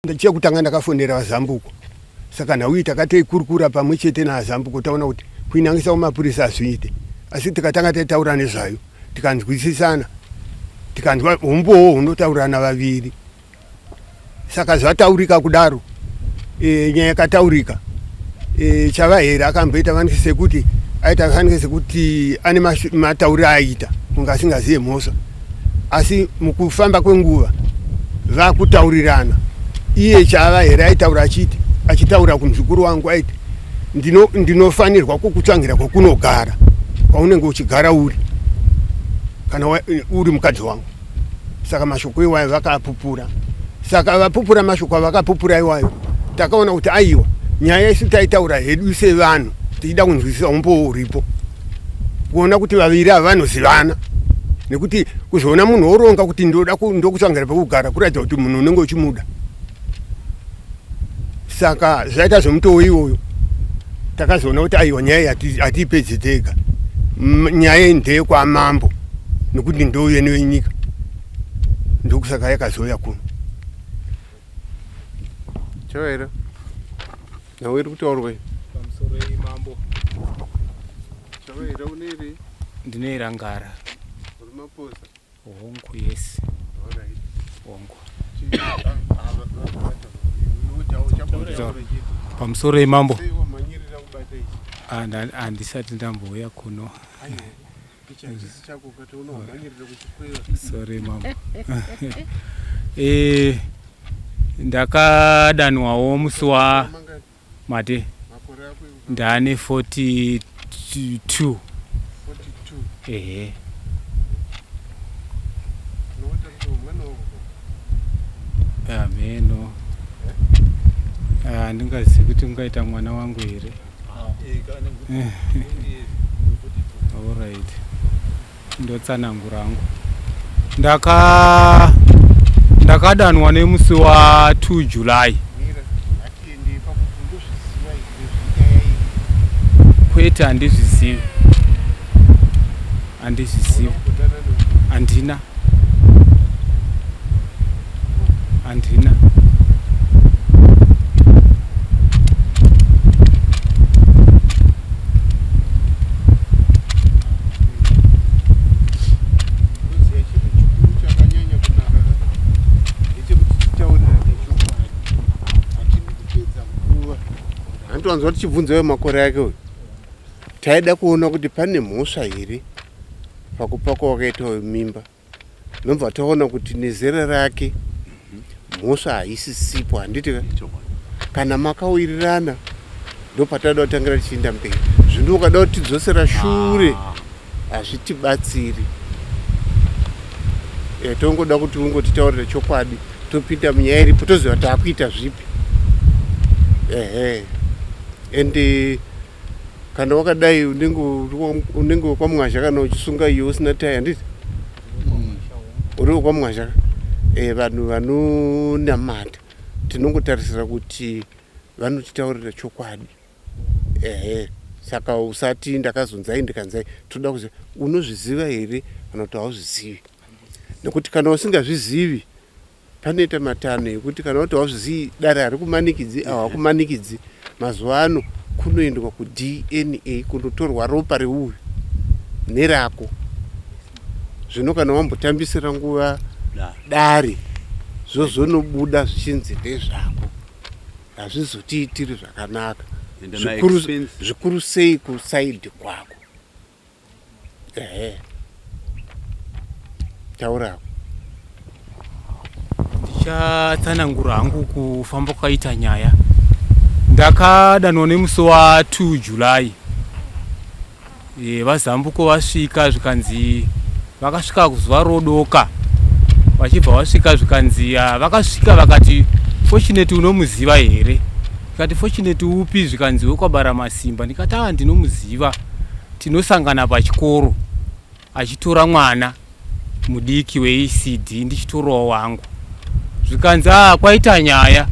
Ndachekutanga ndakafondera vazambuko saka nhau takatoikurukura pamwe chete nazambuko taona kuti kuinangisa kumapurisa azviite asi tikatanga taitaura nezvayo tikanzwisisana tikanzwa umbowo hunotaurana vaviri saka zvataurika kudaro nyaya yakataurika chava here akamboita vanike sekuti aita vanike sekuti ane matauri aita kunga asingaziye mhosva asi mukufamba kwenguva vakutaurirana iye chava here aitaura achitaura kumuzukuru wangu aiti ndinofanirwa kukutsvangira kwakunogara kwaunenge uchigara uri kana uri mukadzi wangu saka mashoko iwayo vakapupura saka vapupura mashoko vakapupura iwayo takaona kuti aiwa nyaya isu taitaura hedu sevanhu tichida kunzwisisa umbowo uripo kuona kuti vaviri ava vanozivana nekuti kuzoona munhu oronga kuti ndokutsvangira pekugara kuratidza kuti munhu unenge uchimuda saka zvaita zvemutoo iwoyo takazoona kuti aiwa nyaya hatiipedzi tega nyaya ndeyekwamambo nekuti ndo yenu yenyika ndokusaka yakazoya kuno chavera nawe iri kutaurwei pamusoro yemambo chavera uneri ndinoera Ngara uri maposa Wangu yes Wangu pamusoro yemambo handisati ndambouya kuno sorry mambo ndakadanwawo musi wa mate ndane 42 ehe ameno handingazivi kuti ungaita mwana wangu here alright ndotsanangura hangu ndakadanwa nemusi wa 2 July kwete handizvizivi handina andiwanzwa tichibvunza wemakore ake uyu taida kuona kuti pane mhosva here pakupa kwawakaita mimba nobva taona kuti nezera rake mhosva haisisipo handiti kana makawirirana ndopataida kutangira tichienda mberi zvino ukada kuti tidzosera shure hazvitibatsiri tongoda kuti ungotitaurira chokwadi topinda munyaya iripo toziva taakuita zvipi ende kana wakadai unenge wekwamwazha kana uchisunga iyo usina tai handiti uri wekwamwazha vanhu vanonamata tinongotarisira kuti vanotitaurira chokwadi saka usati ndakazonzai ndikanzai toda kuziva unozviziva here kana kuti hauzvizivi nekuti kana usingazvizivi panoita matano ekuti kana kuti hauzvizivi dare hari kumanikidzi hawakumanikidzi mazuva ano kunoendwa kuDNA kundotorwa ropa reuyu nerako zvino kana wambotambisira nguva dare zvozonobuda zvichinzi ndezvako hazvizotiitiri zvakanaka zvikuru sei kusaidhi kwako taurako ndichatsanangura hangu kufamba kwaita nyaya ndakadanwa nemusi wa 2 July vazambuko vasvika zvikanzi vakasvika kuzuva rodoka vachibva vasvika zvikanzi vakasvika vakati fortunate unomuziva here ndikati fortunate upi zvikanzi wekwabara masimba ndikati ndinomuziva tinosangana pachikoro achitora mwana mudiki weECD ndichitorawo wangu zvikanzi kwaita nyaya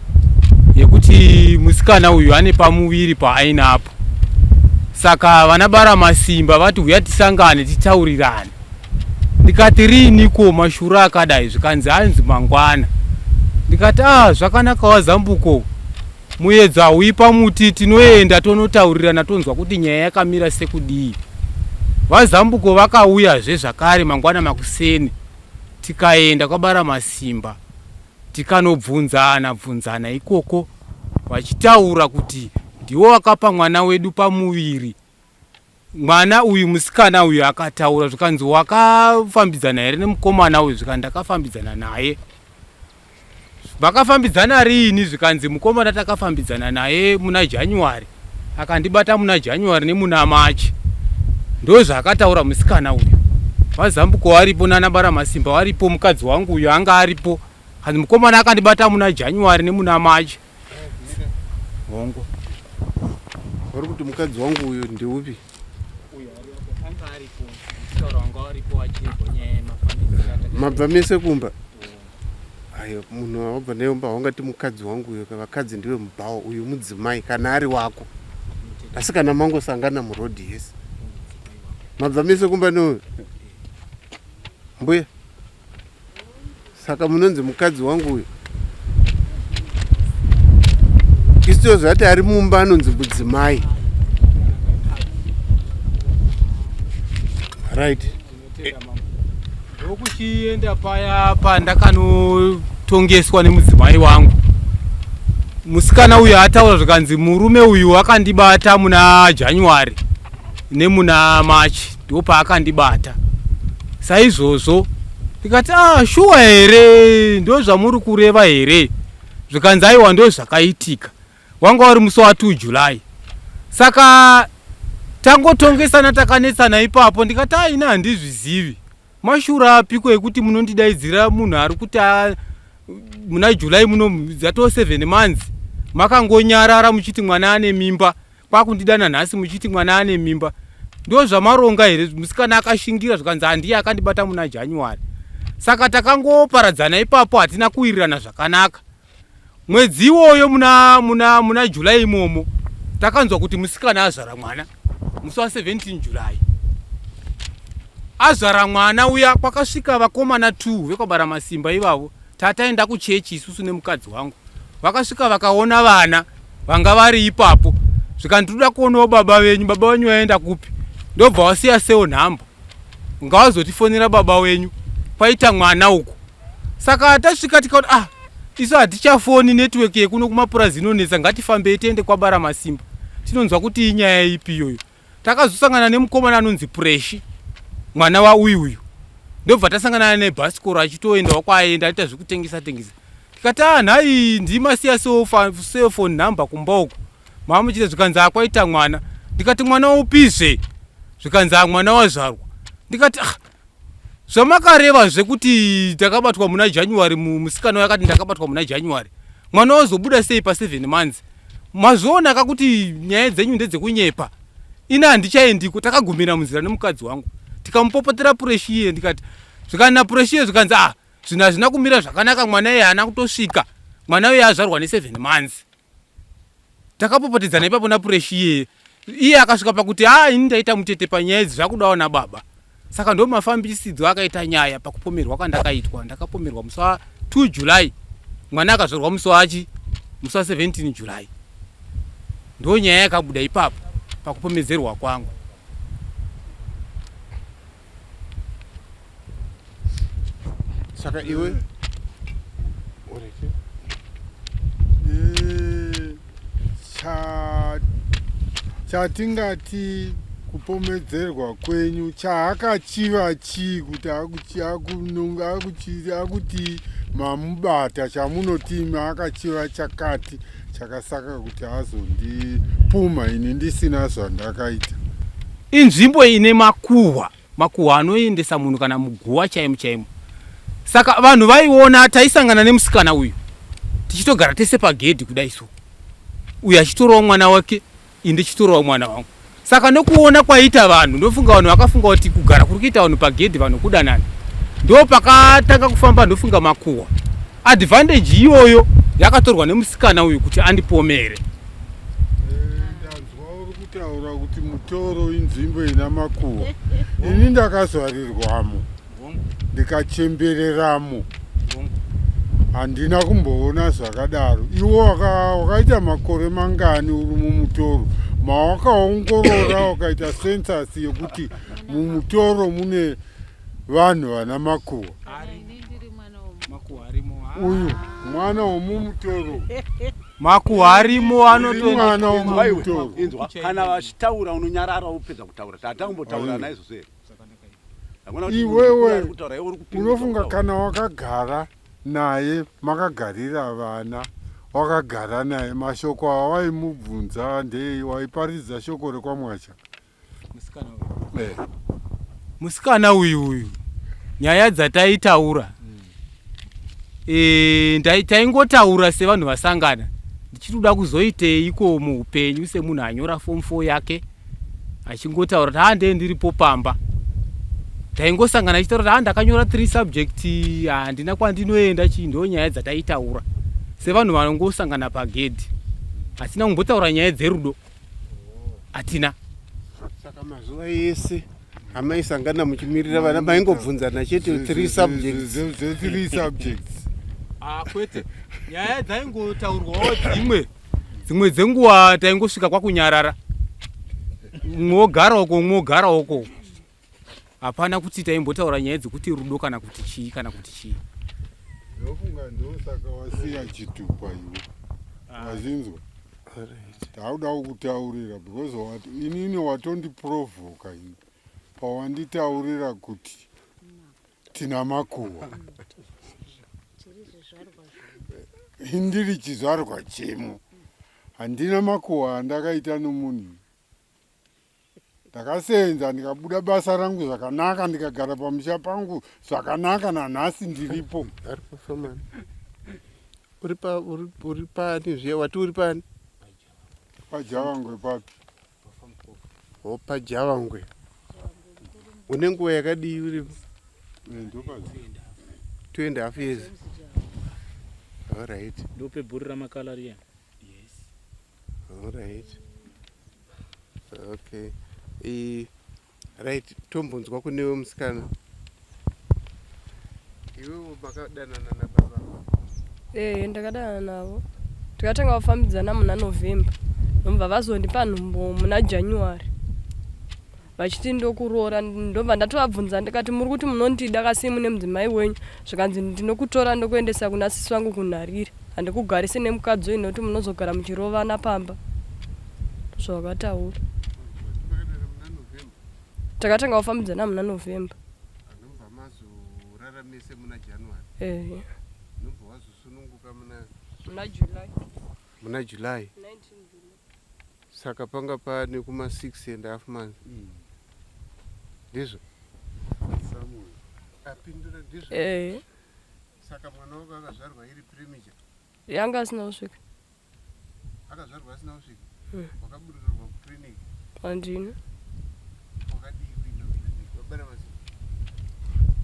yekuti musikana uyu ane pamuviri paainapo saka vanabara masimba vati uya tisangane titaurirane ndikati riiniko mashura akadai zvikanzi hanzi mangwana ndikati zvakanaka wazambuko, muedza uipa muti, tinoenda tonotaurirana tonzwa kuti nyaya yakamira sekudii. Vazambuko vakauyazve zvakare mangwana makuseni, tikaenda kwabara masimba tikanobvunzana ikoko, vachitaura kuti ndiwo wakapa mwana wedu pamuviri. Mwana uyu musikana uyu akataura zvikanzi wakafambidzana here nemukomana uyu, zvikanzi ndakafambidzana naye. Vakafambidzana riini? Zvikanzi mukomana takafambidzana naye muna January, akandibata muna January nemuna March. Ndo zvakataura musikana uyu. Vazambuko varipo nanabara masimba varipo, mukadzi wangu uyu anga aripo. Kanzi mukomana akandibata muna January nemuna March. Wangu. Vari kuti mukadzi wangu uyu ndeupi? Uyu anga aripo. Musikana wanga aripo achigonyaya mafambidzana. Mabva mese kumba. Ayo munhu wabva neumba wangati mukadzi wangu uyu, vakadzi ndiwe mubhawa, uyu mudzimai kana ari wako. Asi kana mangosangana murodhi yese. Mabva mese kumba neuyu. Mbuya. Saka munonzi mukadzi wangu uyu. Isito zvati ari mumba anonzi mudzimai. Right. Ndokuchienda paya pandakanotongeswa nemudzimai wangu. Musikana uyu ataura zvikanzi murume uyu akandibata muna January nemuna March, ndo paakandibata. Saizvozvo ndikati shuwa here, ndo zvamuri kureva here? Zvikanzi aiwa ndo zvakaitika. Wanga wari musi wa2 July. Saka tangotongesana takanetsana ipapo, ndikati ina handizvizivi. Mashura apiko ekuti munondidaidzira munhu ari kuti muna July muno zato 7 months makangonyarara muchiti mwana ane mimba, kwakundidana nhasi muchiti mwana ane mimba. Ndo zvamaronga here? Musikana akashingira zvikanzi handiye akandibata muna January. Saka takangoparadzana ipapo, hatina kuwirirana zvakanaka. Mwedzi iwoyo muna July imomo takanzwa kuti musikana azvara mwana musi wa 17 July. Azvara mwana uya, kwakasvika vakomana 2 vekwabara masimba ivavo. Tataenda kuchechi isusu nemukadzi wangu. Vakasvika vakaona vana vanga vari ipapo. Zvikandiruda kuonawo baba wenyu. Baba wenyu waenda kupi? Ndobva wasiya seo nhamba. Ngawazotifonera baba wenyu, paita mwana uko. Saka tasvika tikati isu hatichafoni network yekuno kumapurazi inonetsa, ngatifambei tiende kwabara masimba. Tinonzwa kuti inyaya ipi iyoyo. Takazosangana nemukomana anonzi Preshi, mwana wa uyu. Ndobva tasangana nebhasikoro achitoendawo kwaenda aita zvekutengesa. Tikati nhai ndimasiya cell phone number kumba uko. Mamuchita zvikanzi akwaita mwana. Ndikati mwana upizve? Zvikanzi mwana wazvarwa. Ndikati zvamakareva zvekuti takabatwa muna January, musikana wakati ndakabatwa muna January. Mwana wazobuda sei pa7 months? Mazviona kakuti nyaya dzenyu ndedzekunyepa. Ina handichaendiko. Takagumira munzira nemukadzi wangu. Tikamupopotera Pureshi iye, ndikati zvikana Pureshi iye zvikanzi zvinhu hazvina kumira zvakanaka, mwana iye haana kutosvika. Mwana uye azvarwa ne7 months. Takapopotedzana ipapo naPureshi iye. Iye akasvika pakuti ini ndaita mutete panyaya idzi, zvakudawo nababa. Saka ndo mafambisidzo akaita nyaya pakupomerwa kwandakaitwa. Ndakapomerwa musi wa2 July. Mwana akazvarwa musi wa 17 July. Ndo nyaya yakabuda ipapo pakupomedzerwa kwangu. Saka iwe chatingati kupomedzerwa kwenyu chaakachiva chii kuti akuti mamubata, chamunoti akachiva chakati chakasaka kuti azondipuma ini ndisina zvandakaita? Inzvimbo ine makuhwa anoendesa munhu kana muguwa chaimo. Saka vanhu vaiona taisangana nemusikana uyu tichitogara tese pagedhi kudai so. Uyu achitorawo mwana wake, indi ndichitorawo mwana wangu. Saka nokuona kwaita vanhu, ndofunga vanhu vakafunga kuti kugara kuri kuita vanhu pagedhi vanhu kudanana. Ndo pakatanga kufamba ndofunga makuhwa. Advantage iyoyo yakatorwa nemusikana uyu kuti andipomere. Ndanzwa uri kutaura kuti mutoro inzvimbo ina makuhwa. Ini ndakazvarirwamo ndikachembereramo. handina kumboona zvakadaro. Iwo wakaita makore mangani uri mumutoro? Mawakaongorora wakaita census yekuti mumutoro mune vanhu vana makuhwa? Uyu mwana womumutoro. Makuhwa arimo mwana womumutoro. Kana vachitaura unonyarara upedza kutaura. Tata kumbotaura naye zvose. Iwewe unofunga kana wakagara naye makagarira vana wakagara naye mashoko awaimubvunza ndei waiparidza shoko rekwamwacha? Musikana uyu nyaya dzataitaura taingotaura sevanhu vasangana ndichitoda kuzoiteiko muupenyu semunhu anyora form 4 yake achingotaura kuti handei ndiripo pamba. Taingosangana achitaura kuti ndakanyora 3 subject handina kwandinoenda chii. Ndo nyaya dzataitaura sevanhu vanongosangana pagedhi. Hatina kumbotaura nyaya dzerudo. Hatina. Saka mazuva ese amaisangana muchimirira vana maingobvunzana chete 3 subjects. 3 subjects. Kwete. Nyaya dzaingotaurwawo dzimwe dzenguva taingosvika kwakunyarara. Mwogara uko. Hapana kuti taimbotaura nyaya dzekuti rudo kana kuti chii kana kuti chii. Ndofunga ndosaka wasiya chitupa iwe. Wazinzwa? Tauda kutaurira because inini watondiprovoka ini. Pawanditaurira kuti tina makuhwa. Indiri chizvarwa chemo. Handina makuhwa andakaita nomunhu. Ndakasenza ndikabuda basa rangu zvakanaka ndikagara pamusha pangu zvakanaka nanhasi ndiripo. Uri pani zviya wati uri pani? Pajavangwe papi? Pajavangwe. Une nguva yakadii uripo? Ndopazi 2.5 years. All right. Ndope bhuri ramakala riya. Yes. All right. Okay. Right, tombonzwa kunewe musikana. Iwewo makadanana nababa? Ndakadana navo. Tikatanga kufambidzana muna November. Ndobva vazondipa nhumbo muna January. Vachiti ndokuroora ndobva ndatovabvunza ndikati muri kuti munondida kasi mune mudzimai wenyu zvikanzi ndinokutora ndokuendesa kuna sisi wangu kunharira. Handikugarise nemukadzi wenyu nokuti munozogara muchirovana pamba. Zvavakataura. Takatanga kufambidzana muna November. Anobva mazoraramisa muna January. Nobva wazosununguka muna July. Muna July. 19 July. Saka panga pane kuma 6.5 months. Ndizvo? Apindura ndizvo? Saka mwana wako akazvarwa iri premature? Yanga asina kusvika. Akazvarwa asina kusvika? Wakabururirwa kuclinic? Handina.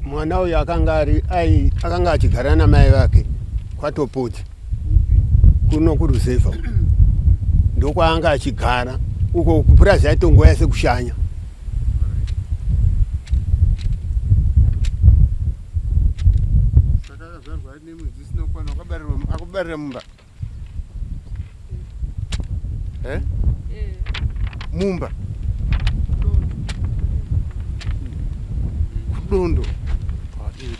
Mwana uyu akanga achigara namai vake kwatopodzi kuno kuruzevha ndokwaanga achigara uko kupurazi aitongo yase kushanya. Saka akazvarwa ane mwedzi isinokwana akubarira mumba? Mumba? Kudondo?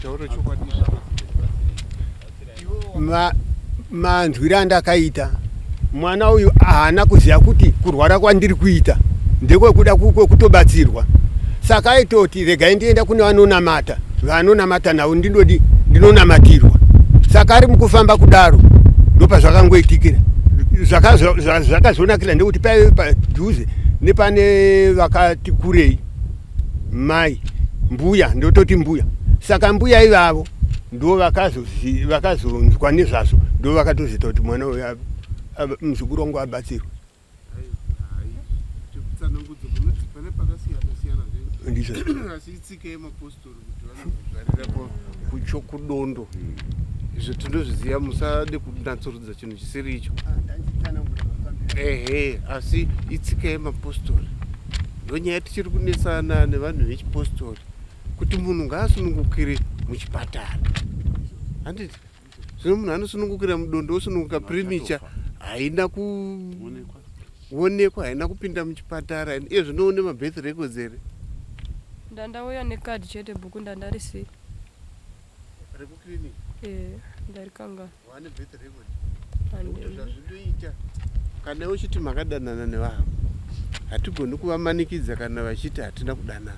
Taura chokwadi. Manzwira andakaita mwana uyu haana kuziva kuti kurwara kwandiri kuita ndekwekuda kutobatsirwa. Saka aitoti regai ndienda kune vanonamata navo ndinonamatirwa. Saka ari mukufamba kudaro ndopazvakangoitikira. Zvakazonakira ndekuti paive padhuze nepane vakati kurei mai mbuya ndototi mbuya. Saka mbuya ivavo ndo vakazonzwa nezvazvo ndo vakatozita kuti mwana uyu muzukuru wangu abatsirwa. Pane pakasiyana-siyana Ndizvo. asi itsika yemapositori kuti vanogarirepo kuchokudondo. Izvo tinozviziva, musade kunatsurudza chinhu chisiri icho. Asi itsika yemapositori ndonyaya tichiri kunesana nevanhu vechipositori kuti munhu ngaasunungukire muchipatara. Handiti Zvino munhu anosunungukira mudondo osununguka premature haina kuonekwa, haina kupinda muchipatara. Iye zvinoone mabirth records here. Ndandauya nekadhi chete bhuku ndandarisei. Rekukliniki? Ndarikanga. Wane birth record? Zvazvinoita kana uchiti makadanana nevanhu hatigoni kuvamanikidza kana vachiti hatina kudanana.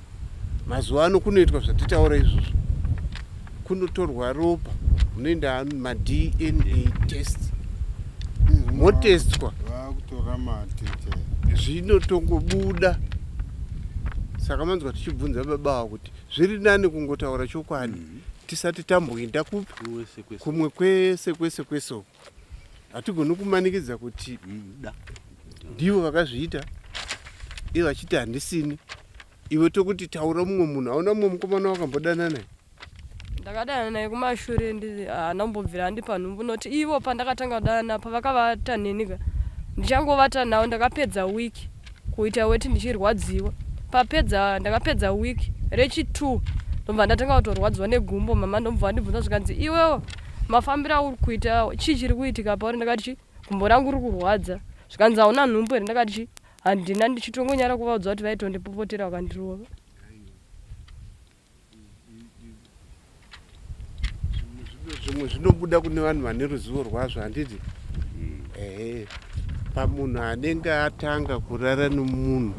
Mazuva ano kunoitwa zvatitaura izvozvo. Kunotorwa ropa, munoenda ma-DNA test, motestwa, vakutora matete zvinotongobuda. Saka manzwa tichibvunza baba wavo kuti zviri nani kungotaura chokwadi tisati tamboenda kupi kumwe kwese uko. Hatigoni kumanikidza kuti ndivo vakazviita, ivo vachiti handisini. Iwe tokuti taura mumwe munhu, hauna mumwe mukomana wakambodana naye? Ndakadana naye kumashure ndambobvira handi panhumbu noti ivo pandakatanga kudana pavakavata nenika ndichangovata navo ndakapedza wiki kuita weti ndichirwadziwa. Ndakapedza wiki rechi2 ndobva ndatanga kutorwadziwa negumbo. Mama ndombva andibvunza zvikanzi iwewo mafambira uri kuita chii chiri kuitika pauri? Ndakati gumbo rangu riri kurwadza. Zvikanzi hauna nhumbu here? Ndakati handina, ndichitongonyara kuvaudza kuti vaitondipopotera vakandirova. Zvimwe zvinobuda kune vanhu vane ruzivo rwazvo, handiti? Pamunhu anenge atanga kurara nomunhu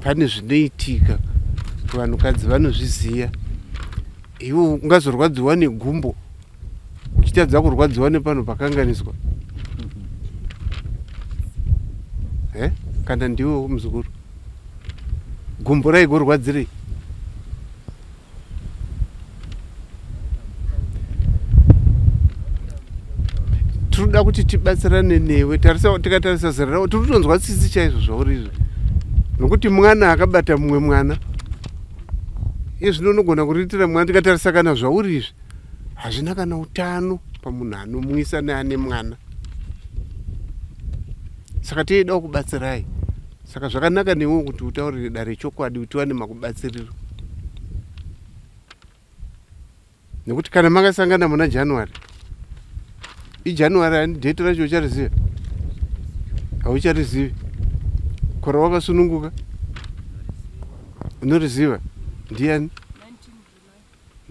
pane zvinoitika, vanhukadzi vanozviziva. Iwe ungazorwadziwa negumbo uchitadza kurwadziwa nepano pakanganiswa. Kana ndiwe muzukuru, gumbo raigorwadzirei? Tinoda kuti tibatsirane newe. Tikatarisa zera ravo tiri kutonzwa tsitsi chaizvo zvauri izvi, nokuti mwana akabata mumwe mwana. Iye zvino unogona kuriitira mwana. Tikatarisa kana zvauri izvi hazvina kana utano pamunhu anomwisa neane mwana. Saka teidawo kubatsirai. Saka zvakanaka newe kuti utaurire dare chokwadi kuti wane makubatsiriro. Nekuti kana makasangana muna January, iJanuary hani date racho uchariziva? Haucharizivi. Kora wakasununguka unoriziva? Ndiani?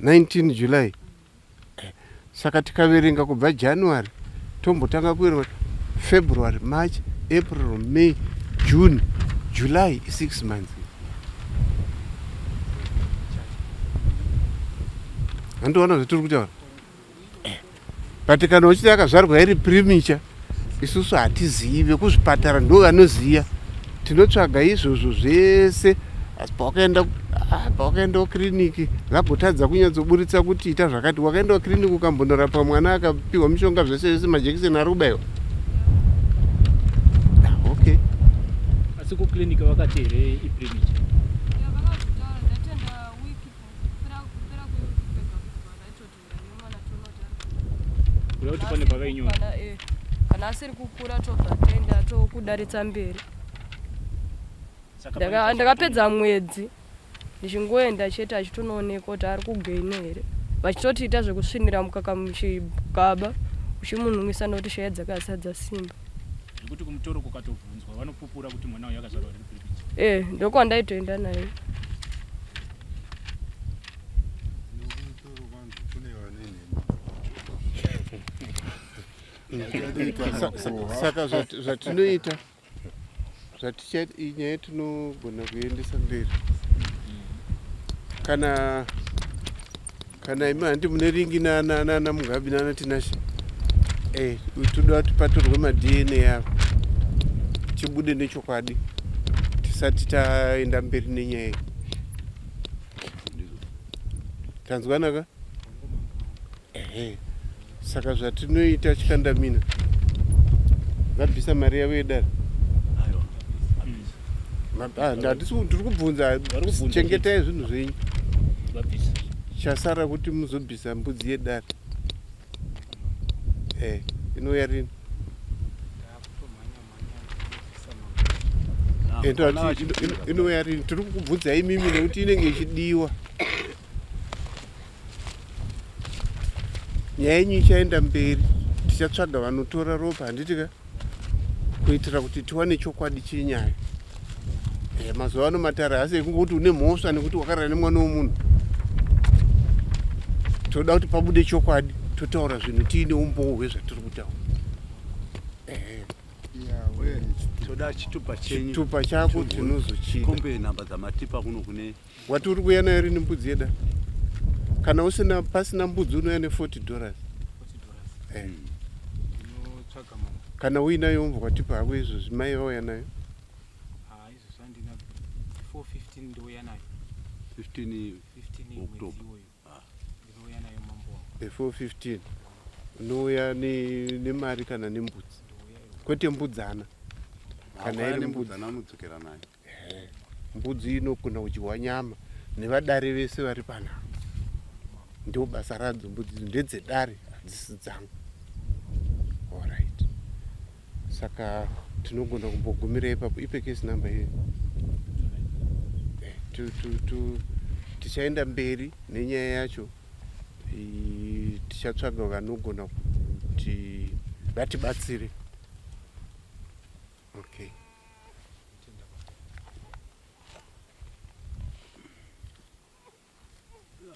19 July. Saka tikaverenga kubva January tombotanga kuverenga February, March, April, May, June, July, 6 months. Handiona zvatiri kutaura. But kana uchiti akazvarwa iri premature, isusu hatizive. Kuzvipatara ndo vanoziva. Tinotsvaga izvozvo zvese. Asi pawakaendawo kiriniki vagotadza kunyatsoburitsa kuti ita zvakati. Wakaendawo kiriniki ukambondorapwa mwana akapiwa mishonga zvese majekiseni ari kubayiwa. Okay. Asi kukiriniki vakati here ipremature? Kuti pane pakainyora kana asiri kukura tobva tenda tokudaritsa mberi. Ndakapedza mwedzi ndichingoenda chete achitonooneka kuti ari kugaina here, vachitotiita zvekusvinira mukaka muchigaba uchimunhumwisa nokuti shaya dzakasadza simba. Zvekuti kumutoro kukatovhunzwa vanopupura kuti mwana uyu akazvarwa iri premature? Ndokwandaitoenda naye. Saka zvatinoita inyaya tinogona kuendesa mberi. Kana imi handi mune ringi nana Mugabi nana Tinashe, toda kuti patorwe ma-DNA avo tibude nechokwadi tisati taenda mberi nenyaya iyi. Tanzwanaka? Saka zvatinoita chikandamina, vabvisa mari yavo yedare. Handisi tiri kubvunza, chengetai zvinhu zvenyu. Chasara kuti muzobvisa mbudzi yedare. Inouya rini? Inouya rini? Tiri kukubvunzai mimi nekuti inenge ichidiwa. Nyaya yenyu ichaenda mberi. tichatsvaga vanotora ropa handitika kuitira kuti tiwane chokwadi chenyaya. Mazuva ano matare asi ekungoti une mhosva nekuti wakarara nemwana womunhu. Toda kuti pabude chokwadi totaura zvinhu tiine umboo hwezvatiri kutaura. Toda chitupa chenyu. Chitupa chako tinozochida. Kombe namba dzamatipa kuno kune Waturi kuuya nayo rini mbudzi yeda? Kana usina pasina mbudzi unouya $40. Kana uinayo umbwa kwatipa hako izvozvi mai vauya nayo? Izvozvi handina 415 ndouya nayo. 15 October. Ndinouya nayo mambo wangu. 415 unouya nemari kana nembudzi? Kwete mbudzana. Kana iri mbudzana mudzokera nayo. Mbudzi inogona kudyiwa nyama nevadare vese vari panhau. Ndio basa radzo mbudzi ndedzedare hadzisi dzangu. Alright. Saka tinogona kumbogumira ipapo. Ipe case number here. Tichaenda mberi nenyaya yacho. Tichatsvaga vanogona kuti vatibatsire. Okay.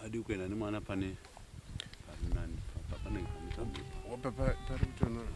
Adi kuenda nemwana pane nani pane kamitambo. Pari kutonora.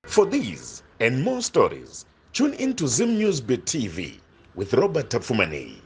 For these and more stories, tune in to Zim Newsbeat TV with Robert Tafumani.